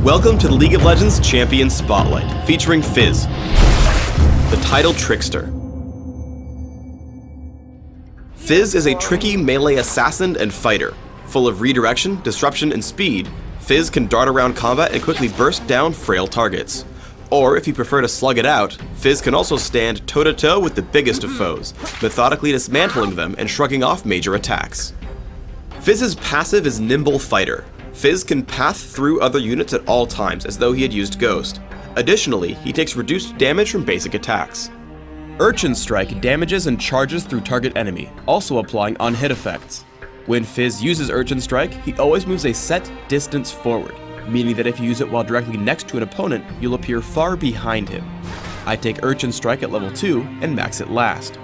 Welcome to the League of Legends Champion Spotlight, featuring Fizz, the titled Trickster. Fizz is a tricky melee assassin and fighter. Full of redirection, disruption, and speed, Fizz can dart around combat and quickly burst down frail targets. Or, if you prefer to slug it out, Fizz can also stand toe-to-toe with the biggest of foes, methodically dismantling them and shrugging off major attacks. Fizz's passive is Nimble Fighter. Fizz can path through other units at all times as though he had used Ghost. Additionally, he takes reduced damage from basic attacks. Urchin Strike damages and charges through target enemy, also applying on-hit effects. When Fizz uses Urchin Strike, he always moves a set distance forward, meaning that if you use it while directly next to an opponent, you'll appear far behind him. I take Urchin Strike at level 2 and max it last.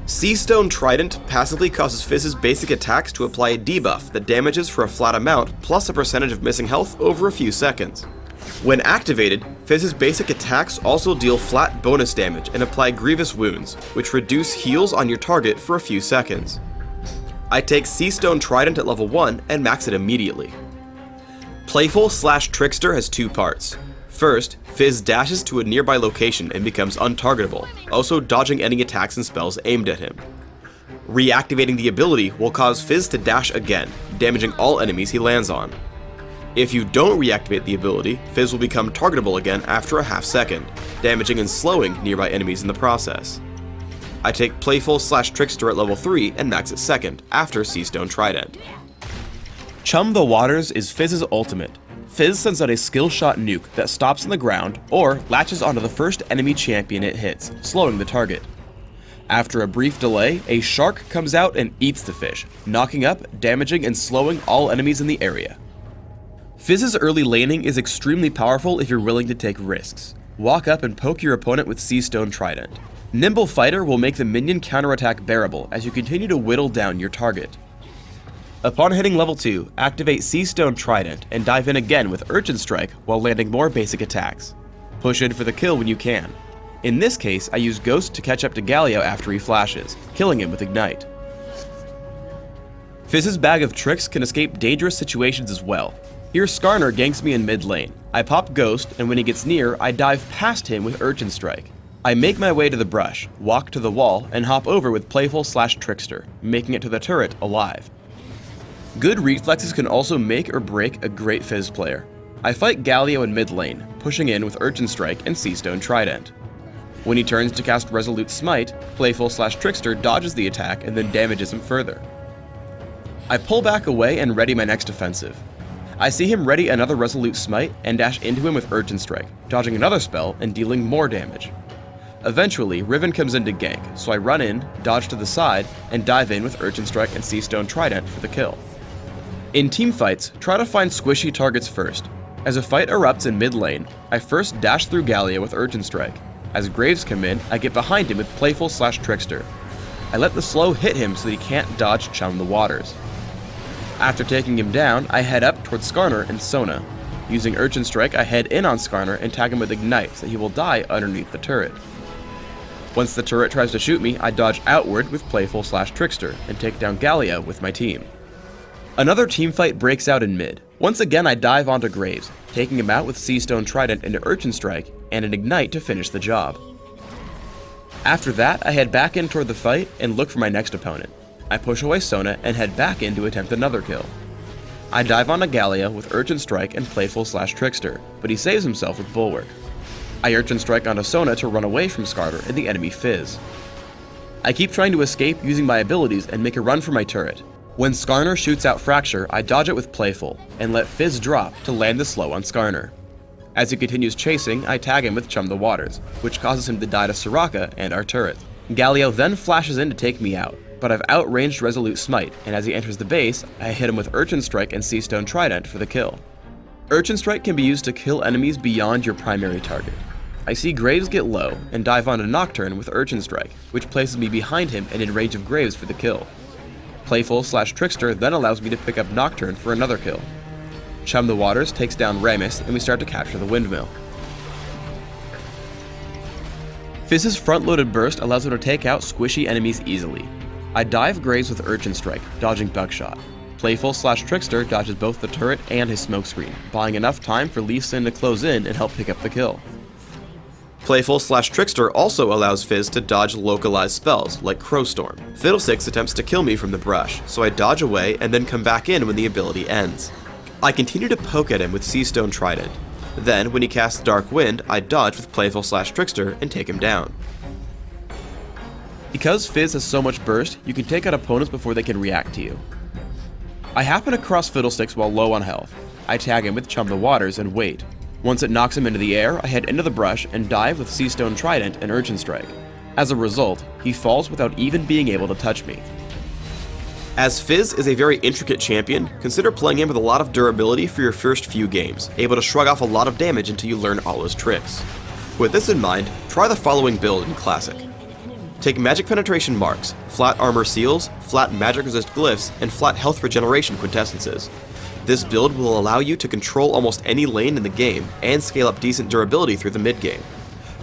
Seastone Trident passively causes Fizz's basic attacks to apply a debuff that damages for a flat amount plus a percentage of missing health over a few seconds. When activated, Fizz's basic attacks also deal flat bonus damage and apply grievous wounds, which reduce heals on your target for a few seconds. I take Seastone Trident at level 1 and max it immediately. Playful/Trickster has two parts. First, Fizz dashes to a nearby location and becomes untargetable, also dodging any attacks and spells aimed at him. Reactivating the ability will cause Fizz to dash again, damaging all enemies he lands on. If you don't reactivate the ability, Fizz will become targetable again after a half second, damaging and slowing nearby enemies in the process. I take Playful/Trickster at level 3 and max it second, after Seastone Trident. Chum the Waters is Fizz's ultimate. Fizz sends out a skill shot nuke that stops on the ground or latches onto the first enemy champion it hits, slowing the target. After a brief delay, a shark comes out and eats the fish, knocking up, damaging, and slowing all enemies in the area. Fizz's early laning is extremely powerful if you're willing to take risks. Walk up and poke your opponent with Seastone Trident. Nimble Fighter will make the minion counterattack bearable as you continue to whittle down your target. Upon hitting level 2, activate Seastone Trident and dive in again with Urchin Strike while landing more basic attacks. Push in for the kill when you can. In this case, I use Ghost to catch up to Galio after he flashes, killing him with Ignite. Fizz's bag of tricks can escape dangerous situations as well. Here Skarner ganks me in mid lane. I pop Ghost, and when he gets near, I dive past him with Urchin Strike. I make my way to the brush, walk to the wall, and hop over with Playful/Trickster, making it to the turret alive. Good reflexes can also make or break a great Fizz player. I fight Galio in mid lane, pushing in with Urchin Strike and Seastone Trident. When he turns to cast Resolute Smite, Playful/Trickster dodges the attack and then damages him further. I pull back away and ready my next offensive. I see him ready another Resolute Smite and dash into him with Urchin Strike, dodging another spell and dealing more damage. Eventually, Riven comes in to gank, so I run in, dodge to the side, and dive in with Urchin Strike and Seastone Trident for the kill. In teamfights, try to find squishy targets first. As a fight erupts in mid lane, I first dash through Galio with Urchin Strike. As Graves come in, I get behind him with Playful/Trickster. I let the slow hit him so that he can't dodge Chum the Waters. After taking him down, I head up towards Skarner and Sona. Using Urchin Strike, I head in on Skarner and tag him with Ignite so he will die underneath the turret. Once the turret tries to shoot me, I dodge outward with Playful/Trickster and take down Galio with my team. Another teamfight breaks out in mid. Once again I dive onto Graves, taking him out with Seastone Trident into Urchin Strike and an Ignite to finish the job. After that, I head back in toward the fight and look for my next opponent. I push away Sona and head back in to attempt another kill. I dive onto Galio with Urchin Strike and Playful/Trickster, but he saves himself with Bulwark. I Urchin Strike onto Sona to run away from Skarner and the enemy Fizz. I keep trying to escape using my abilities and make a run for my turret. When Skarner shoots out Fracture, I dodge it with Playful, and let Fizz drop to land the slow on Skarner. As he continues chasing, I tag him with Chum the Waters, which causes him to die to Soraka and our turret. Galio then flashes in to take me out, but I've outranged Resolute Smite, and as he enters the base, I hit him with Urchin Strike and Seastone Trident for the kill. Urchin Strike can be used to kill enemies beyond your primary target. I see Graves get low, and dive onto Nocturne with Urchin Strike, which places me behind him and in range of Graves for the kill. Playful/Trickster then allows me to pick up Nocturne for another kill. Chum the Waters takes down Ramus, and we start to capture the windmill. Fizz's front-loaded burst allows him to take out squishy enemies easily. I dive Graves with Urchin Strike, dodging Buckshot. Playful/Trickster dodges both the turret and his smokescreen, buying enough time for Lee Sin to close in and help pick up the kill. Playful/Trickster also allows Fizz to dodge localized spells, like Crowstorm. Fiddlesticks attempts to kill me from the brush, so I dodge away and then come back in when the ability ends. I continue to poke at him with Seastone Trident. Then, when he casts Dark Wind, I dodge with Playful/Trickster and take him down. Because Fizz has so much burst, you can take out opponents before they can react to you. I happen across Fiddlesticks while low on health. I tag him with Chum the Waters and wait. Once it knocks him into the air, I head into the brush and dive with Seastone Trident and Urchin Strike. As a result, he falls without even being able to touch me. As Fizz is a very intricate champion, consider playing him with a lot of durability for your first few games, able to shrug off a lot of damage until you learn all his tricks. With this in mind, try the following build in Classic. Take Magic Penetration Marks, Flat Armor Seals, Flat Magic Resist Glyphs, and Flat Health Regeneration Quintessences. This build will allow you to control almost any lane in the game and scale up decent durability through the mid-game.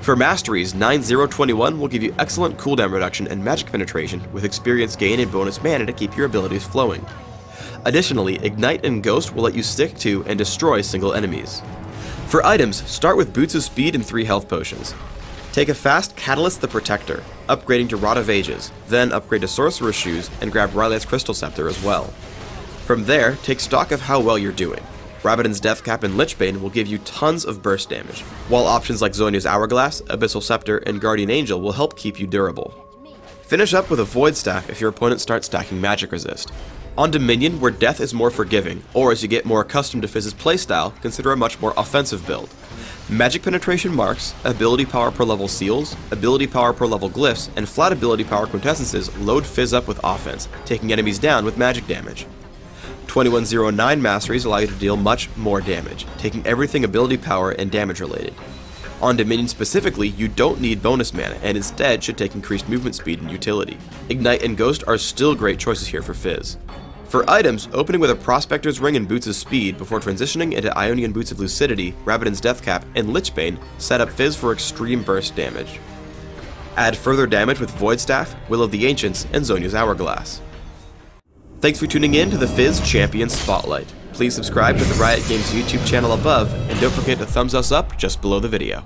For Masteries, 9-0-21 will give you excellent cooldown reduction and magic penetration with experience gain and bonus mana to keep your abilities flowing. Additionally, Ignite and Ghost will let you stick to and destroy single enemies. For items, start with Boots of Speed and 3 health potions. Take a fast Catalyst the Protector, upgrading to Rod of Ages, then upgrade to Sorcerer's Shoes and grab Rylat's Crystal Scepter as well. From there, take stock of how well you're doing. Rabadon's Deathcap and Lichbane will give you tons of burst damage, while options like Zhonya's Hourglass, Abyssal Scepter, and Guardian Angel will help keep you durable. Finish up with a Void Staff if your opponent starts stacking Magic Resist. On Dominion, where death is more forgiving, or as you get more accustomed to Fizz's playstyle, consider a much more offensive build. Magic Penetration Marks, Ability Power per level Seals, Ability Power per level Glyphs, and Flat Ability Power Quintessences load Fizz up with offense, taking enemies down with magic damage. 2109 Masteries allow you to deal much more damage, taking everything ability power and damage related. On Dominion specifically, you don't need bonus mana and instead should take increased movement speed and utility. Ignite and Ghost are still great choices here for Fizz. For items, opening with a Prospector's Ring and Boots of Speed before transitioning into Ionian Boots of Lucidity, Rabadon's Deathcap, and Lichbane set up Fizz for extreme burst damage. Add further damage with Void Staff, Will of the Ancients, and Zhonya's Hourglass. Thanks for tuning in to the Fizz Champion Spotlight. Please subscribe to the Riot Games YouTube channel above, and don't forget to thumbs us up just below the video.